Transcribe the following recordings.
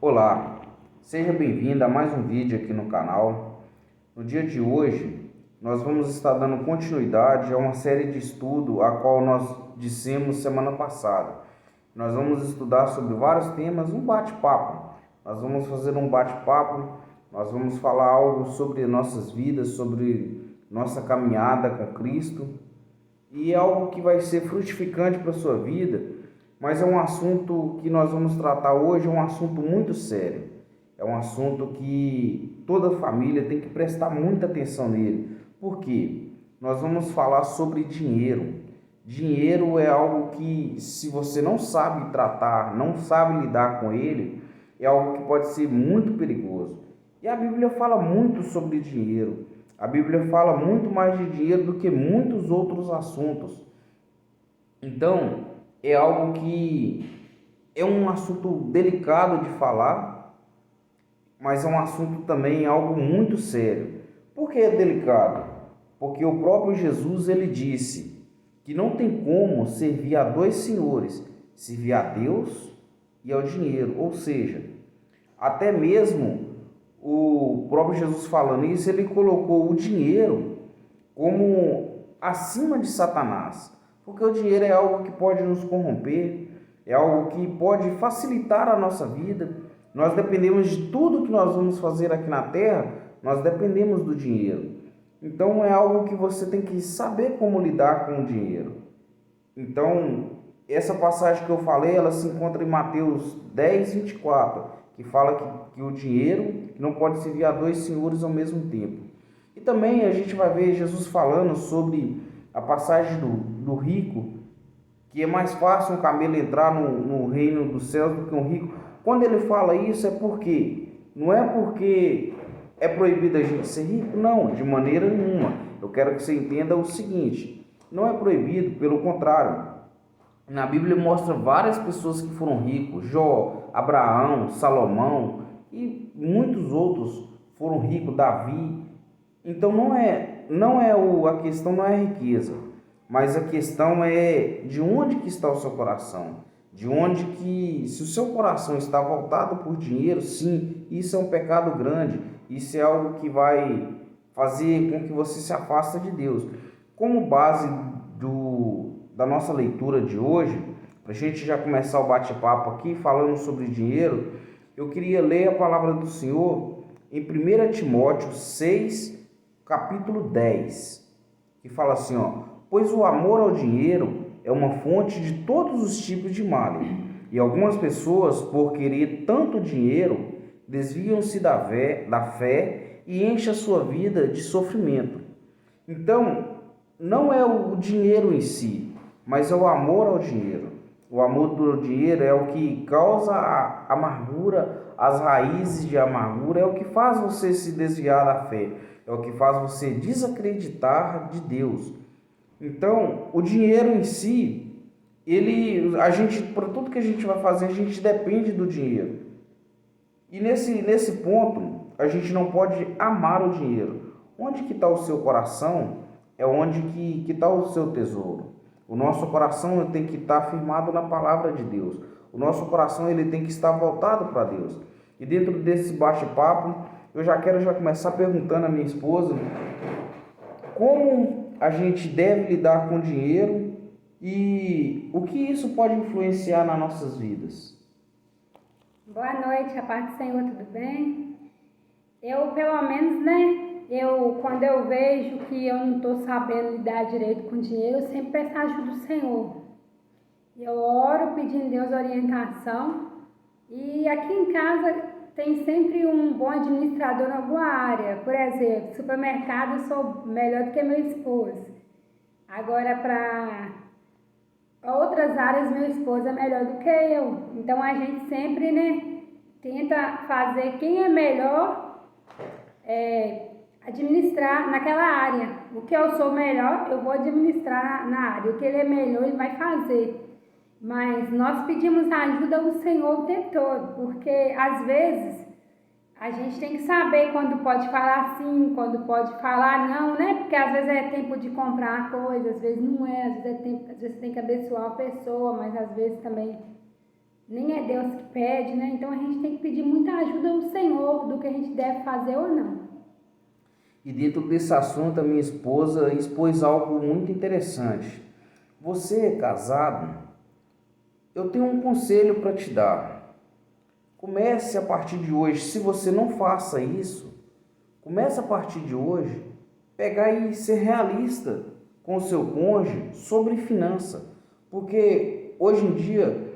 Olá, seja bem-vindo a mais um vídeo aqui no canal. No dia de hoje, nós vamos estar dando continuidade a uma série de estudo a qual nós dissemos semana passada. Nós vamos estudar sobre vários temas, um bate-papo. Nós vamos fazer um bate-papo, nós vamos falar algo sobre nossas vidas, sobre nossa caminhada com Cristo, e é algo que vai ser frutificante para a sua vida. Mas é um assunto que nós vamos tratar hoje, é um assunto muito sério. É um assunto que toda família tem que prestar muita atenção nele. Por quê? Nós vamos falar sobre dinheiro. Dinheiro é algo que, se você não sabe tratar, não sabe lidar com ele, é algo que pode ser muito perigoso. E a Bíblia fala muito sobre dinheiro. A Bíblia fala muito mais de dinheiro do que muitos outros assuntos. Então, é algo que é um assunto delicado de falar, mas é um assunto também algo muito sério. Por que é delicado? Porque o próprio Jesus ele disse que não tem como servir a dois senhores, servir a Deus e ao dinheiro. Ou seja, até mesmo o próprio Jesus falando isso, ele colocou o dinheiro como acima de Satanás. Porque o dinheiro é algo que pode nos corromper, é algo que pode facilitar a nossa vida. Nós dependemos de tudo que nós vamos fazer aqui na terra, nós dependemos do dinheiro. Então é algo que você tem que saber como lidar com o dinheiro. Então, essa passagem que eu falei, ela se encontra em Mateus 10:24, que fala que o dinheiro não pode servir a dois senhores ao mesmo tempo. E também a gente vai ver Jesus falando sobre a passagem do rico, que é mais fácil um camelo entrar no reino dos céus do que um rico. Quando ele fala isso é porque, não é porque é proibido a gente ser rico, não, de maneira nenhuma. Eu quero que você entenda o seguinte, não é proibido, pelo contrário. Na Bíblia mostra várias pessoas que foram ricos, Jó, Abraão, Salomão e muitos outros foram ricos, Davi. Então a questão não é a riqueza, mas a questão é de onde que está o seu coração. De onde que, se o seu coração está voltado por dinheiro, sim, isso é um pecado grande. Isso é algo que vai fazer com que você se afaste de Deus. Como base da nossa leitura de hoje, para a gente já começar o bate-papo aqui falando sobre dinheiro, eu queria ler a palavra do Senhor em 1 Timóteo 6, capítulo 10, que fala assim, pois o amor ao dinheiro é uma fonte de todos os tipos de mal, e algumas pessoas, por querer tanto dinheiro, desviam-se da fé e enchem a sua vida de sofrimento. Então, não é o dinheiro em si, mas é o amor ao dinheiro. O amor do dinheiro é o que causa a amargura, as raízes de amargura, é o que faz você se desviar da fé, é o que faz você desacreditar de Deus. Então, o dinheiro em si, para tudo que a gente vai fazer, a gente depende do dinheiro. E nesse ponto, a gente não pode amar o dinheiro. Onde que está o seu coração, é onde que está o seu tesouro. O nosso coração tem que estar firmado na palavra de Deus. O nosso coração ele tem que estar voltado para Deus. E dentro desse bate-papo, eu já quero começar perguntando à minha esposa como a gente deve lidar com o dinheiro e o que isso pode influenciar nas nossas vidas. Boa noite, a paz do Senhor, tudo bem? Eu, pelo menos, quando eu vejo que eu não estou sabendo lidar direito com dinheiro, eu sempre peço ajuda do Senhor. Eu oro pedindo a Deus orientação e aqui em casa tem sempre um bom administrador em alguma área. Por exemplo, supermercado eu sou melhor do que meu esposo. Agora, para outras áreas, meu esposo é melhor do que eu. Então, a gente sempre, tenta fazer quem é melhor administrar naquela área. O que eu sou melhor, eu vou administrar na área. O que ele é melhor, ele vai fazer. Mas nós pedimos a ajuda ao Senhor o tempo todo, porque às vezes a gente tem que saber quando pode falar sim, quando pode falar não, né? Porque às vezes é tempo de comprar coisa, às vezes não é, às vezes tem que abençoar a pessoa, mas às vezes também nem é Deus que pede, né? Então a gente tem que pedir muita ajuda ao Senhor do que a gente deve fazer ou não. E dentro desse assunto, a minha esposa expôs algo muito interessante. Você é casado? Eu tenho um conselho para te dar. Comece a partir de hoje, se você não faça isso, comece a partir de hoje, pegar e ser realista com o seu cônjuge sobre finança. Porque hoje em dia,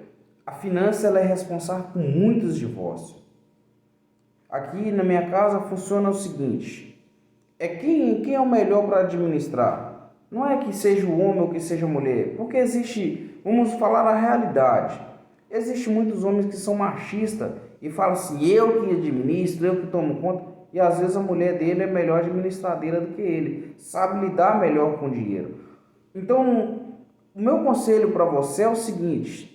a finança ela é responsável por muitos divórcios. Aqui na minha casa funciona o seguinte, quem é o melhor para administrar? Não é que seja o homem ou que seja a mulher, porque existe, vamos falar a realidade, existem muitos homens que são machistas e falam assim, eu que administro, eu que tomo conta, e às vezes a mulher dele é melhor administradeira do que ele, sabe lidar melhor com o dinheiro. Então, o meu conselho para você é o seguinte,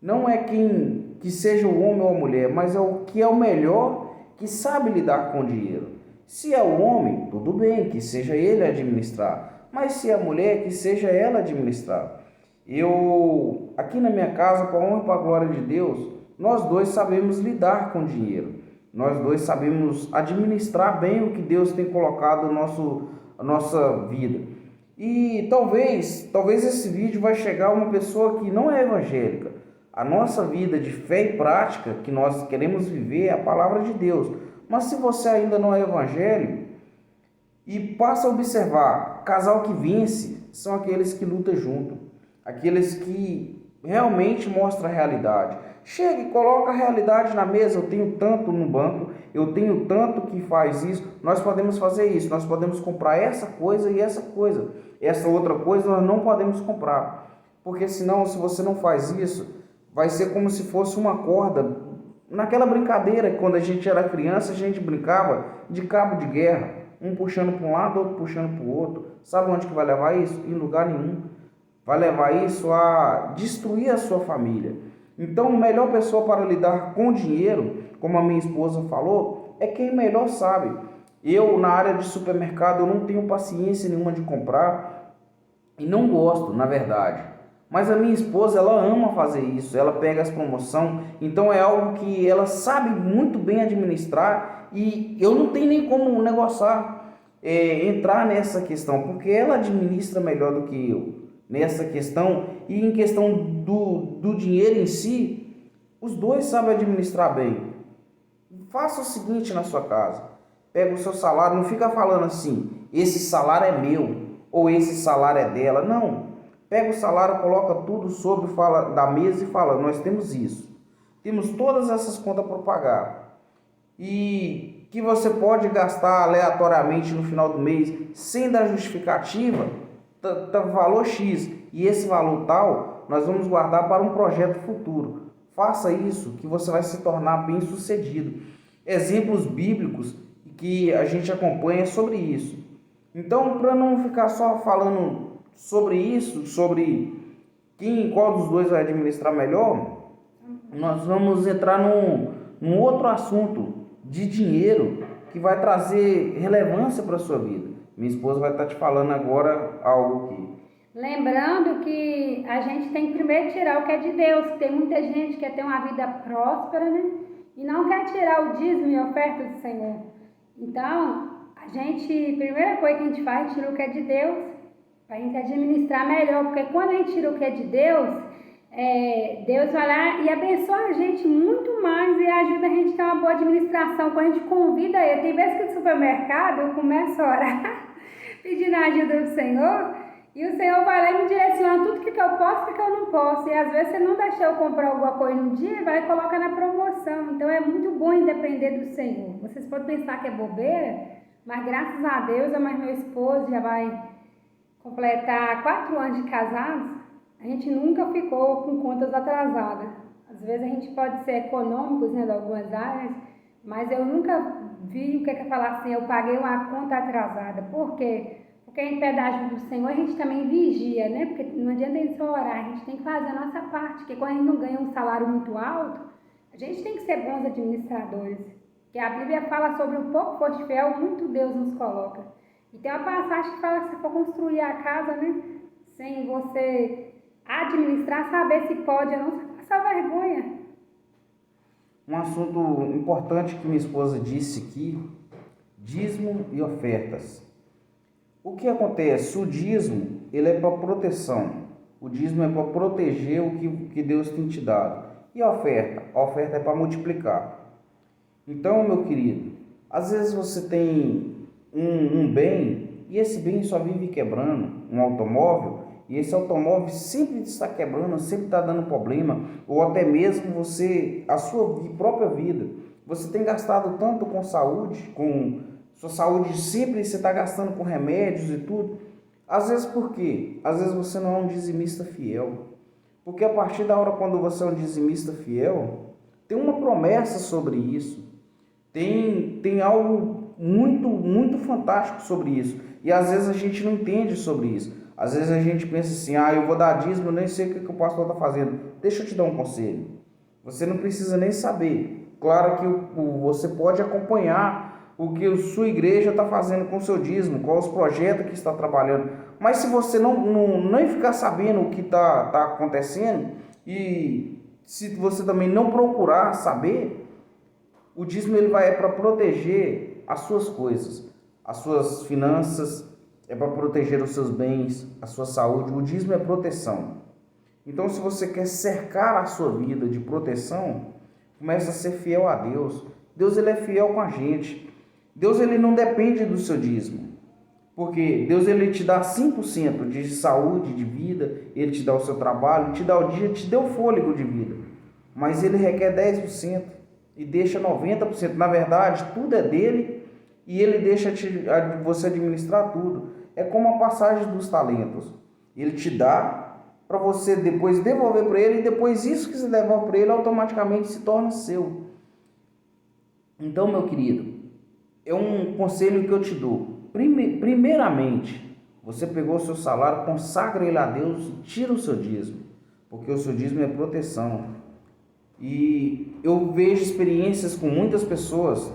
não é quem que seja o homem ou a mulher, mas é o que é o melhor, que sabe lidar com o dinheiro. Se é o homem, tudo bem, que seja ele administrar. Mas se é a mulher, que seja ela administrar. Eu, aqui na minha casa, para a honra e para a glória de Deus, nós dois sabemos lidar com o dinheiro. Nós dois sabemos administrar bem o que Deus tem colocado na nossa vida. E talvez esse vídeo vai chegar a uma pessoa que não é evangélica. A nossa vida de fé e prática que nós queremos viver é a palavra de Deus. Mas se você ainda não é evangélico, e passa a observar, casal que vence são aqueles que lutam junto, aqueles que realmente mostram a realidade. Chega e coloca a realidade na mesa, eu tenho tanto no banco, eu tenho tanto que faz isso, nós podemos fazer isso, nós podemos comprar essa coisa e essa coisa, essa outra coisa nós não podemos comprar, porque senão se você não faz isso, vai ser como se fosse uma corda. Naquela brincadeira, quando a gente era criança, a gente brincava de cabo de guerra, um puxando para um lado, outro puxando para o outro. Sabe onde que vai levar isso? Em lugar nenhum. Vai levar isso a destruir a sua família. Então, a melhor pessoa para lidar com dinheiro, como a minha esposa falou, é quem melhor sabe. Eu, na área de supermercado, eu não tenho paciência nenhuma de comprar e não gosto, na verdade. Mas a minha esposa, ela ama fazer isso, ela pega as promoções, então é algo que ela sabe muito bem administrar e eu não tenho nem como negociar, entrar nessa questão, porque ela administra melhor do que eu nessa questão e em questão do dinheiro em si, os dois sabem administrar bem. Faça o seguinte na sua casa, pega o seu salário, não fica falando assim, esse salário é meu ou esse salário é dela, não. Pega o salário, coloca tudo sobre fala da mesa e fala, nós temos isso. Temos todas essas contas para pagar. E que você pode gastar aleatoriamente no final do mês, sem dar justificativa, valor X. E esse valor tal, nós vamos guardar para um projeto futuro. Faça isso, que você vai se tornar bem sucedido. Exemplos bíblicos que a gente acompanha sobre isso. Então, para não ficar só falando sobre isso, sobre qual dos dois vai administrar melhor, nós vamos entrar num outro assunto de dinheiro que vai trazer relevância para a sua vida. Minha esposa vai estar te falando agora algo aqui. Lembrando que a gente tem que primeiro tirar o que é de Deus, que tem muita gente que quer ter uma vida próspera, né? E não quer tirar o dízimo e oferta do Senhor. Então, primeira coisa que a gente faz é tirar o que é de Deus, para a gente administrar melhor, porque quando a gente tira o que é de Deus, Deus vai lá e abençoa a gente muito mais e ajuda a gente a ter uma boa administração. Quando a gente convida ele, tem vezes que no supermercado eu começo a orar, pedindo a ajuda do Senhor, e o Senhor vai lá e me direciona tudo que eu posso e que eu não posso. E às vezes você não deixa eu comprar alguma coisa num dia, vai e coloca na promoção. Então é muito bom depender do Senhor. Vocês podem pensar que é bobeira, mas graças a Deus, eu mais meu esposo já vai completar 4 anos de casados, a gente nunca ficou com contas atrasadas. Às vezes a gente pode ser econômicos, né, de algumas áreas, mas eu nunca vi o que é falar assim, eu paguei uma conta atrasada. Por quê? Porque em pedaço do Senhor a gente também vigia, né? Porque não adianta a gente só orar, a gente tem que fazer a nossa parte, porque quando a gente não ganha um salário muito alto, a gente tem que ser bons administradores. Porque a Bíblia fala sobre o pouco foste fiel, muito Deus nos coloca. E tem uma passagem que fala que se for construir a casa, né, sem você administrar, saber se pode ou não, você passa vergonha. um assunto importante que minha esposa disse aqui, dízimo e ofertas. O que acontece? O dízimo, ele é para proteção. O dízimo é para proteger o que Deus tem te dado. E a oferta? A oferta é para multiplicar. Então, meu querido, às vezes você tem um bem e esse bem só vive quebrando, um automóvel, e esse automóvel sempre está quebrando, sempre está dando problema, ou até mesmo você, a sua própria vida. Você tem gastado tanto com saúde, com sua saúde sempre você está gastando com remédios e tudo. Às vezes por quê? Às vezes você não é um dizimista fiel. Porque a partir da hora quando você é um dizimista fiel, tem uma promessa sobre isso. Tem algo muito fantástico sobre isso. E às vezes a gente não entende sobre isso. Às vezes a gente pensa assim, eu vou dar dízimo, eu nem sei o que o pastor está fazendo. Deixa eu te dar um conselho. Você não precisa nem saber. Claro que você pode acompanhar o que a sua igreja está fazendo com o seu dízimo, quais os projetos que está trabalhando. Mas se você nem ficar sabendo o que está acontecendo, e se você também não procurar saber, o dízimo ele vai para proteger as suas coisas, as suas finanças, é para proteger os seus bens, a sua saúde. O dízimo é proteção. Então, se você quer cercar a sua vida de proteção, comece a ser fiel a Deus. Deus ele é fiel com a gente. Deus ele não depende do seu dízimo. Porque Deus ele te dá 5% de saúde, de vida, ele te dá o seu trabalho, te dá o dia, te deu fôlego de vida. Mas ele requer 10% e deixa 90%. Na verdade, tudo é dele e ele deixa você administrar tudo. É como a passagem dos talentos. Ele te dá para você depois devolver para ele, e depois isso que você devolve para ele automaticamente se torna seu. Então, meu querido, é um conselho que eu te dou. Primeiramente, você pegou o seu salário, consagra ele a Deus, tira o seu dízimo, porque o seu dízimo é proteção. E eu vejo experiências com muitas pessoas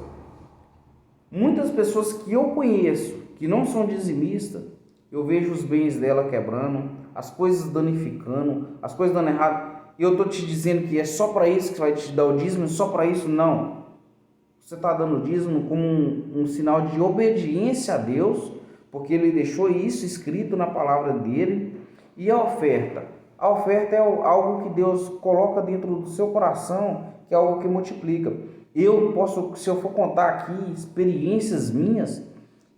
que eu conheço, que não são dizimistas, eu vejo os bens dela quebrando, as coisas danificando, as coisas dando errado, e eu estou te dizendo que é só para isso que vai te dar o dízimo, só para isso? Não. Você está dando o dízimo como um sinal de obediência a Deus, porque Ele deixou isso escrito na palavra dEle. E a oferta? A oferta é algo que Deus coloca dentro do seu coração, que é algo que multiplica. Se eu for contar aqui experiências minhas,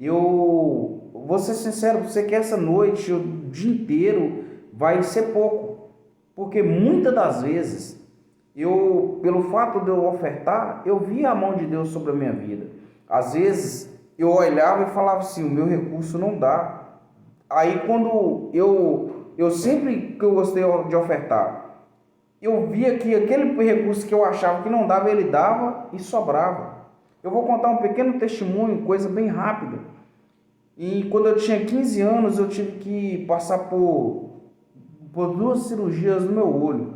vou ser sincero, você que essa noite, o dia inteiro, vai ser pouco. Porque muitas das vezes, pelo fato de eu ofertar, eu via a mão de Deus sobre a minha vida. Às vezes, eu olhava e falava assim, o meu recurso não dá. Aí quando eu sempre que eu gostei de ofertar, eu via que aquele recurso que eu achava que não dava, ele dava e sobrava. Eu vou contar um pequeno testemunho, coisa bem rápida. E quando eu tinha 15 anos, eu tive que passar por 2 cirurgias no meu olho.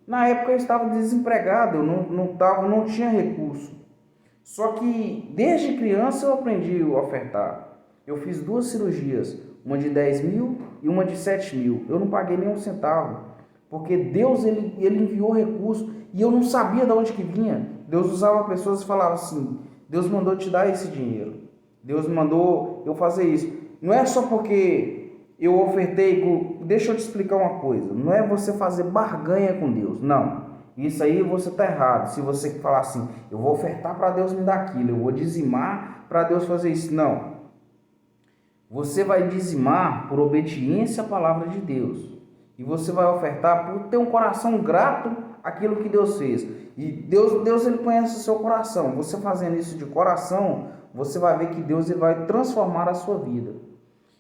Na época eu estava desempregado, eu não tinha recurso. Só que desde criança eu aprendi a ofertar. Eu fiz 2 cirurgias, uma de 10 mil e uma de 7 mil. Eu não paguei nem um centavo. Porque Deus ele enviou recurso e eu não sabia de onde que vinha. Deus usava pessoas e falava assim, Deus mandou te dar esse dinheiro. Deus mandou eu fazer isso. Não é só porque eu ofertei. Deixa eu te explicar uma coisa. Não é você fazer barganha com Deus. Não. Isso aí você está errado. Se você falar assim, eu vou ofertar para Deus me dar aquilo. Eu vou dizimar para Deus fazer isso. Não. Você vai dizimar por obediência à palavra de Deus. E você vai ofertar por ter um coração grato àquilo que Deus fez. E Deus ele conhece o seu coração. Você fazendo isso de coração, você vai ver que Deus ele vai transformar a sua vida.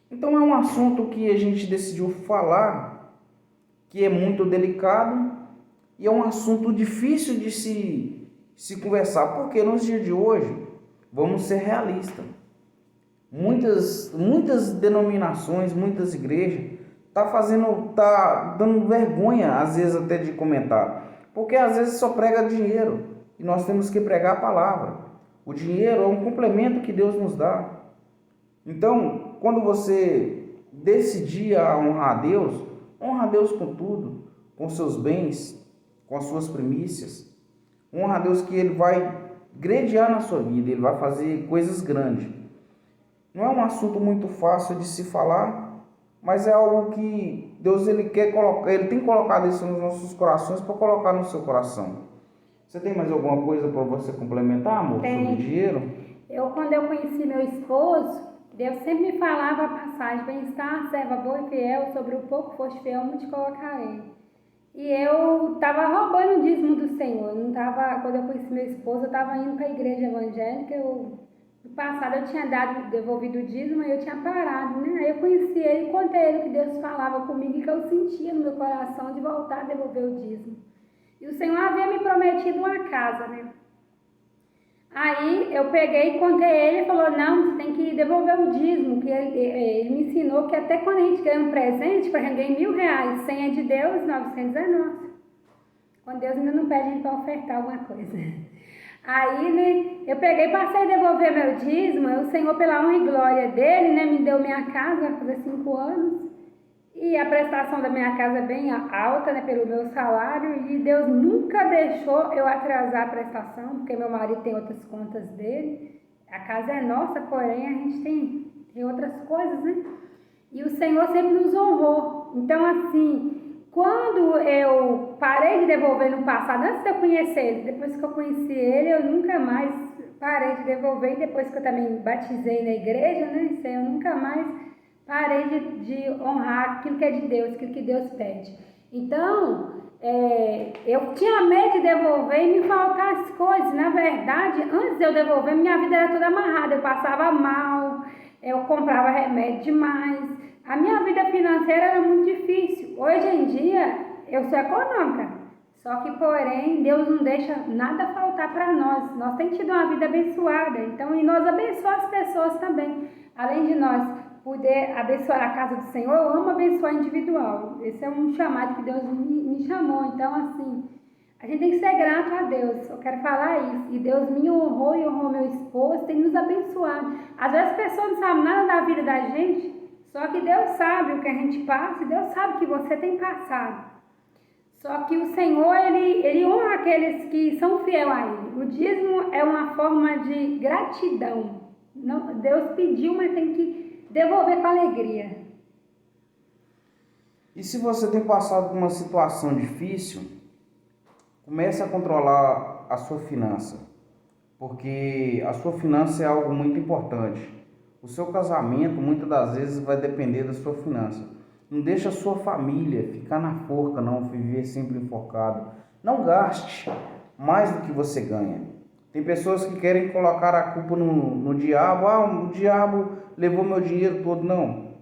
Então é um assunto que a gente decidiu falar, que é muito delicado e é um assunto difícil de se conversar, porque nos dias de hoje, vamos ser realistas, muitas denominações, muitas igrejas tá dando vergonha às vezes até de comentar, porque às vezes só prega dinheiro e nós temos que pregar a palavra. O dinheiro é um complemento que Deus nos dá. Então, quando você decidir a honrar a Deus, honra a Deus com tudo, com seus bens, com as suas primícias. Honra a Deus que Ele vai grandear na sua vida, Ele vai fazer coisas grandes. Não é um assunto muito fácil de se falar, mas é algo que Deus Ele quer colocar, Ele tem colocado isso nos nossos corações para colocar no seu coração. Você tem mais alguma coisa para você complementar, amor, sobre dinheiro? Quando eu conheci meu esposo, Deus sempre me falava a passagem: bem-estar, serva boa e fiel, sobre o pouco foste fiel, muito te colocarei. E eu estava roubando o dízimo do Senhor. Não tava, quando eu conheci meu esposo, eu estava indo para a igreja evangélica. No passado eu tinha devolvido o dízimo e eu tinha parado, né? Aí eu conheci ele e contei a ele que Deus falava comigo e que eu sentia no meu coração de voltar a devolver o dízimo. E o Senhor havia me prometido uma casa, né? Aí eu peguei e contei a ele e falou: não, você tem que devolver o dízimo, que ele me ensinou que até quando a gente ganha um presente, para gente ganhar R$1.000, 100 é de Deus, 900 é nosso. Quando Deus ainda não pede a gente para ofertar alguma coisa. Aí, né, eu peguei e passei a devolver meu dízimo, o Senhor, pela honra e glória dele, né, me deu minha casa, vai fazer 5 anos. E a prestação da minha casa é bem alta, né, pelo meu salário, e Deus nunca deixou eu atrasar a prestação, porque meu marido tem outras contas dele. A casa é nossa, porém a gente tem outras coisas, né? E o Senhor sempre nos honrou. Então, assim, quando eu parei de devolver no passado, antes de eu conhecer ele, depois que eu conheci ele, eu nunca mais parei de devolver. E depois que eu também batizei na igreja, né, eu nunca mais parei de honrar aquilo que é de Deus, aquilo que Deus pede. Então, eu tinha medo de devolver e me faltar as coisas. Na verdade, antes de eu devolver, minha vida era toda amarrada. Eu passava mal, eu comprava remédio demais. A minha vida financeira era muito difícil. Hoje em dia, eu sou econômica. Só que, porém, Deus não deixa nada faltar para nós. Nós temos tido uma vida abençoada. Então, e nós abençoamos as pessoas também. Além de nós poder abençoar a casa do Senhor, eu amo abençoar individual. Esse é um chamado que Deus me chamou. Então, assim, a gente tem que ser grato a Deus. Eu quero falar isso. E Deus me honrou e honrou meu esposo, tem nos abençoado. Às vezes as pessoas não sabem nada da vida da gente, só que Deus sabe o que a gente passa e Deus sabe o que você tem passado. Só que o Senhor, ele honra aqueles que são fiéis a Ele. O dízimo é uma forma de gratidão. Não, Deus pediu, mas tem que devolver com alegria. E se você tem passado por uma situação difícil, comece a controlar a sua finança, porque a sua finança é algo muito importante. O seu casamento muitas das vezes vai depender da sua finança. Não deixe a sua família ficar na forca, não, viver sempre enforcado. Não gaste mais do que você ganha. Tem pessoas que querem colocar a culpa no diabo. O diabo levou meu dinheiro todo. Não.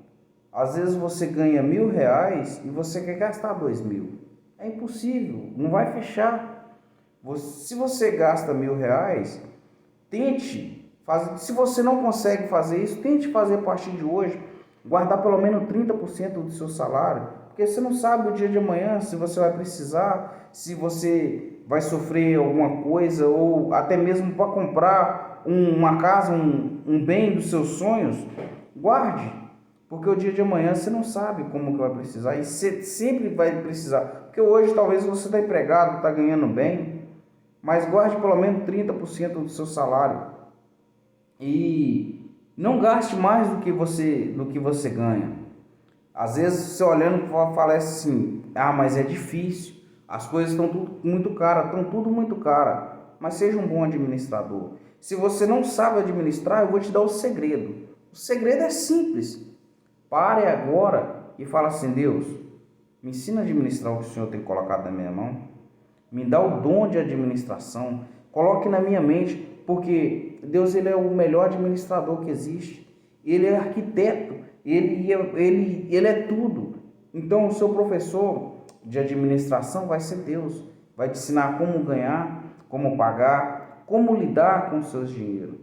Às vezes você ganha R$1.000 e você quer gastar 2.000. É impossível, não vai fechar. Se você gasta R$1.000, tente fazer. Se você não consegue fazer isso, tente fazer a partir de hoje, guardar pelo menos 30% do seu salário, porque você não sabe o dia de amanhã, se você vai precisar, se você vai sofrer alguma coisa, ou até mesmo para comprar uma casa, um bem dos seus sonhos. Guarde, porque o dia de amanhã você não sabe como que vai precisar, e você sempre vai precisar, porque hoje talvez você está empregado, está ganhando bem, mas guarde pelo menos 30% do seu salário, e não gaste mais do que você ganha. Às vezes você olhando fala assim: mas é difícil, as coisas estão tudo muito caras, mas seja um bom administrador. Se você não sabe administrar, eu vou te dar o segredo. O segredo é simples. Pare agora e fala assim: Deus, me ensina a administrar o que o Senhor tem colocado na minha mão. Me dá o dom de administração. Coloque na minha mente, porque Deus, ele é o melhor administrador que existe. Ele é arquiteto, ele é tudo. Então o seu professor de administração vai ser Deus. Vai te ensinar como ganhar, como pagar, como lidar com os seus dinheiros.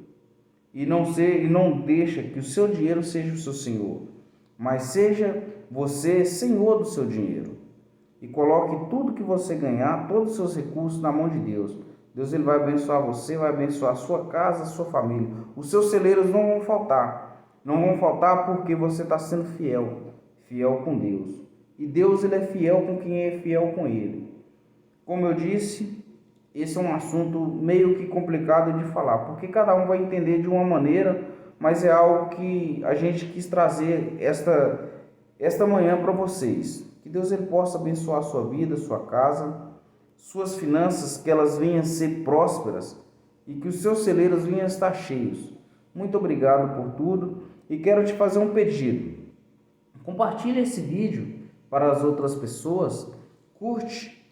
E não deixa que o seu dinheiro seja o seu senhor, mas seja você senhor do seu dinheiro. E coloque tudo que você ganhar, todos os seus recursos na mão de Deus. Deus, ele vai abençoar você, vai abençoar a sua casa, a sua família. Os seus celeiros não vão faltar. Não vão faltar porque você está sendo fiel com Deus. E Deus, ele é fiel com quem é fiel com ele. Como eu disse, esse é um assunto meio que complicado de falar, porque cada um vai entender de uma maneira, mas é algo que a gente quis trazer esta manhã para vocês. Que Deus ele possa abençoar a sua vida, sua casa, suas finanças, que elas venham a ser prósperas e que os seus celeiros venham a estar cheios. Muito obrigado por tudo e quero te fazer um pedido. Compartilhe esse vídeo para as outras pessoas, curte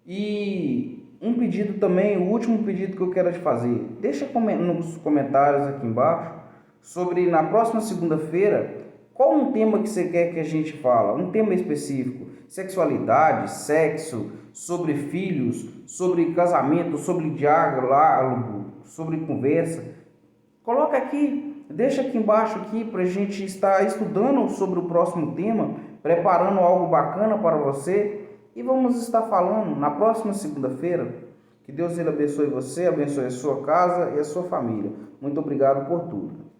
e um pedido também, o último pedido que eu quero te fazer, deixa nos comentários aqui embaixo sobre na próxima segunda-feira qual um tema que você quer que a gente fale, um tema específico, sexualidade, sexo, sobre filhos, sobre casamento, sobre diálogo, sobre conversa. Coloca aqui, deixa aqui embaixo aqui para a gente estar estudando sobre o próximo tema, preparando algo bacana para você e vamos estar falando na próxima segunda-feira. Que Deus ele abençoe você, abençoe a sua casa e a sua família. Muito obrigado por tudo.